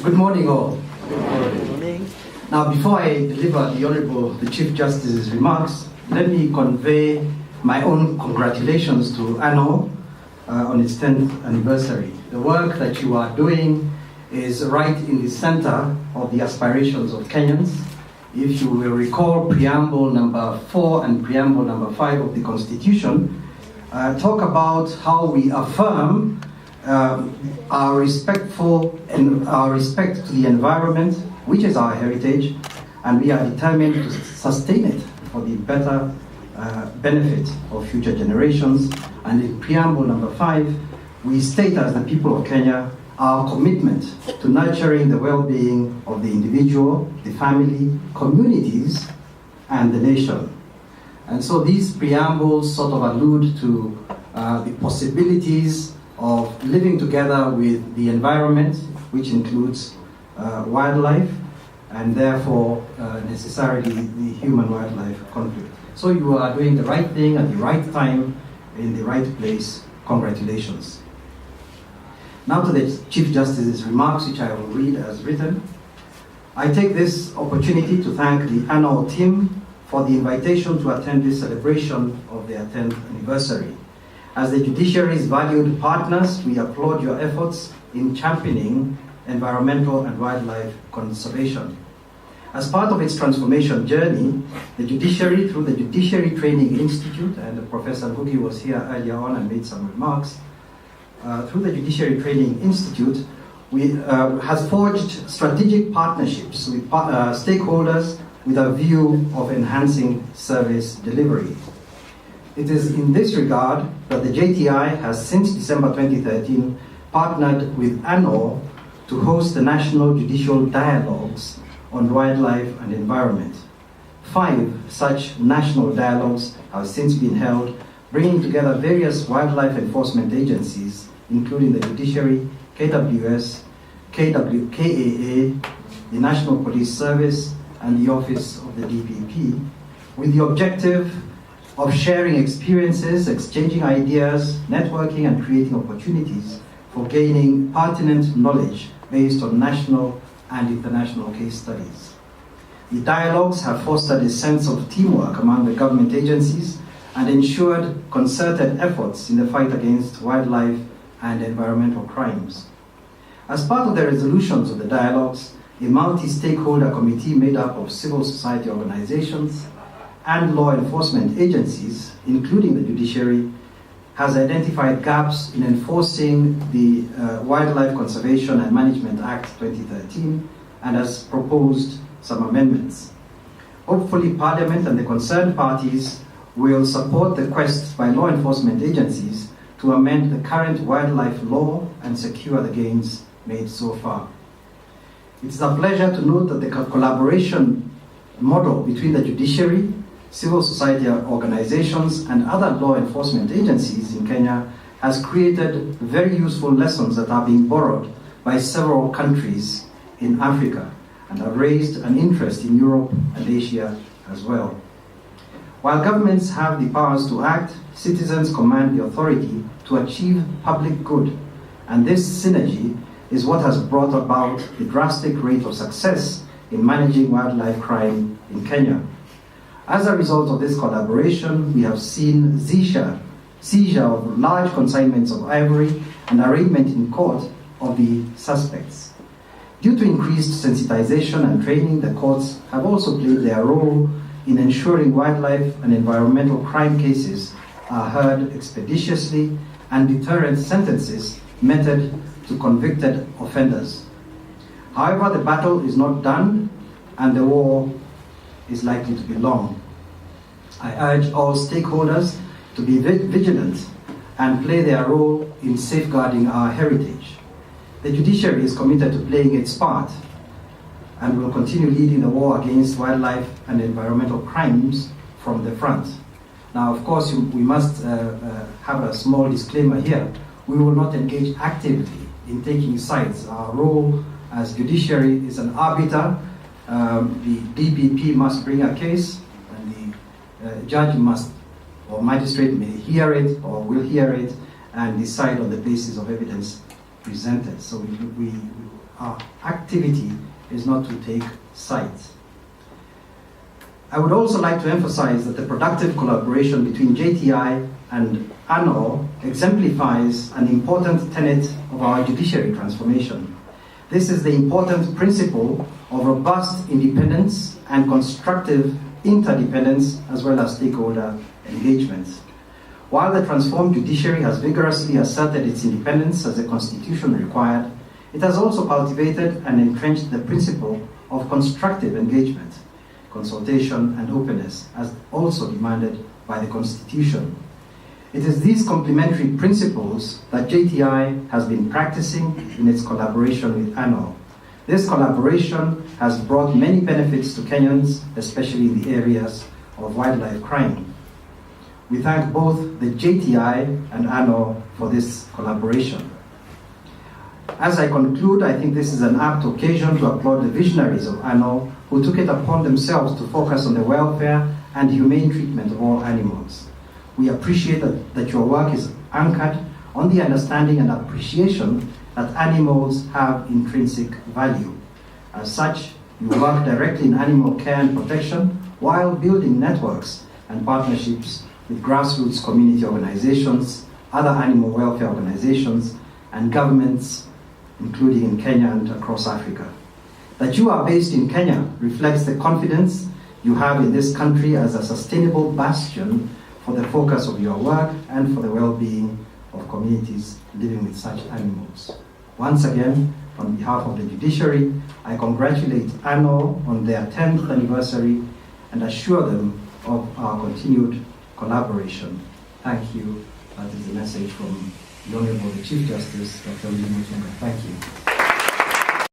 Good morning, all. Good morning. Now, before I deliver the Chief Justice's remarks, let me convey my own congratulations to ANAW on its 10th anniversary. The work that you are doing is right in the center of the aspirations of Kenyans. If you will recall, Preamble number 4 and Preamble number 5 of the Constitution talk about how we affirm our respect to the environment, which is our heritage, and we are determined to sustain it for the better benefit of future generations. And in Preamble number 5, we state as the people of Kenya our commitment to nurturing the well-being of the individual, the family, communities, and the nation. And so these preambles sort of allude to the possibilities of living together with the environment, which includes wildlife, and therefore necessarily the human-wildlife conflict. So you are doing the right thing at the right time, in the right place. Congratulations. Now to the Chief Justice's remarks, which I will read as written. I take this opportunity to thank the ANAW team for the invitation to attend this celebration of their 10th anniversary. As the judiciary's valued partners, we applaud your efforts in championing environmental and wildlife conservation. As part of its transformation journey, the judiciary, through the Judiciary Training Institute, and Professor Ngugi was here earlier on and made some remarks, through the Judiciary Training Institute, has forged strategic partnerships with stakeholders with a view of enhancing service delivery. It is in this regard that the JTI has since December 2013 partnered with ANAW to host the National Judicial Dialogues on Wildlife and Environment. 5 such national dialogues have since been held, bringing together various wildlife enforcement agencies, including the Judiciary, KWS, KAA, the National Police Service, and the Office of the DPP, with the objective of sharing experiences, exchanging ideas, networking, and creating opportunities for gaining pertinent knowledge based on national and international case studies. The dialogues have fostered a sense of teamwork among the government agencies and ensured concerted efforts in the fight against wildlife and environmental crimes. As part of the resolutions of the dialogues, a multi-stakeholder committee made up of civil society organizations and law enforcement agencies, including the judiciary, has identified gaps in enforcing the Wildlife Conservation and Management Act 2013 and has proposed some amendments. Hopefully, Parliament and the concerned parties will support the quest by law enforcement agencies to amend the current wildlife law and secure the gains made so far. It is a pleasure to note that the collaboration model between the judiciary, civil society organizations, and other law enforcement agencies in Kenya has created very useful lessons that are being borrowed by several countries in Africa and have raised an interest in Europe and Asia as well. While governments have the powers to act, citizens command the authority to achieve public good, and this synergy is what has brought about the drastic rate of success in managing wildlife crime in Kenya. As a result of this collaboration, we have seen seizure of large consignments of ivory and arraignment in court of the suspects. Due to increased sensitization and training, the courts have also played their role in ensuring wildlife and environmental crime cases are heard expeditiously and deterrent sentences meted to convicted offenders. However, the battle is not done and the war is likely to be long. I urge all stakeholders to be vigilant and play their role in safeguarding our heritage. The judiciary is committed to playing its part and will continue leading the war against wildlife and environmental crimes from the front. Now, of course, we must have a small disclaimer here. We will not engage actively in taking sides. Our role as judiciary is an arbiter. The DPP must bring a case, and the judge must, or magistrate may hear it or will hear it and decide on the basis of evidence presented. So our activity is not to take sides. I would also like to emphasize that the productive collaboration between JTI and ANAW exemplifies an important tenet of our judiciary transformation. This is the important principle of robust independence and constructive interdependence, as well as stakeholder engagement. While the transformed judiciary has vigorously asserted its independence as the Constitution required, it has also cultivated and entrenched the principle of constructive engagement, consultation, and openness, as also demanded by the Constitution. It is these complementary principles that JTI has been practicing in its collaboration with ANAW. This collaboration has brought many benefits to Kenyans, especially in the areas of wildlife crime. We thank both the JTI and ANAW for this collaboration. As I conclude, I think this is an apt occasion to applaud the visionaries of ANAW who took it upon themselves to focus on the welfare and humane treatment of all animals. We appreciate that your work is anchored on the understanding and appreciation that animals have intrinsic value. As such, you work directly in animal care and protection while building networks and partnerships with grassroots community organizations, other animal welfare organizations, and governments, including in Kenya and across Africa. That you are based in Kenya reflects the confidence you have in this country as a sustainable bastion for the focus of your work and for the well-being of communities living with such animals. Once again, on behalf of the judiciary, I congratulate ANAW on their 10th anniversary and assure them of our continued collaboration. Thank you. That is the message from the Honorable Chief Justice, Dr. Willy Mututnga. Thank you.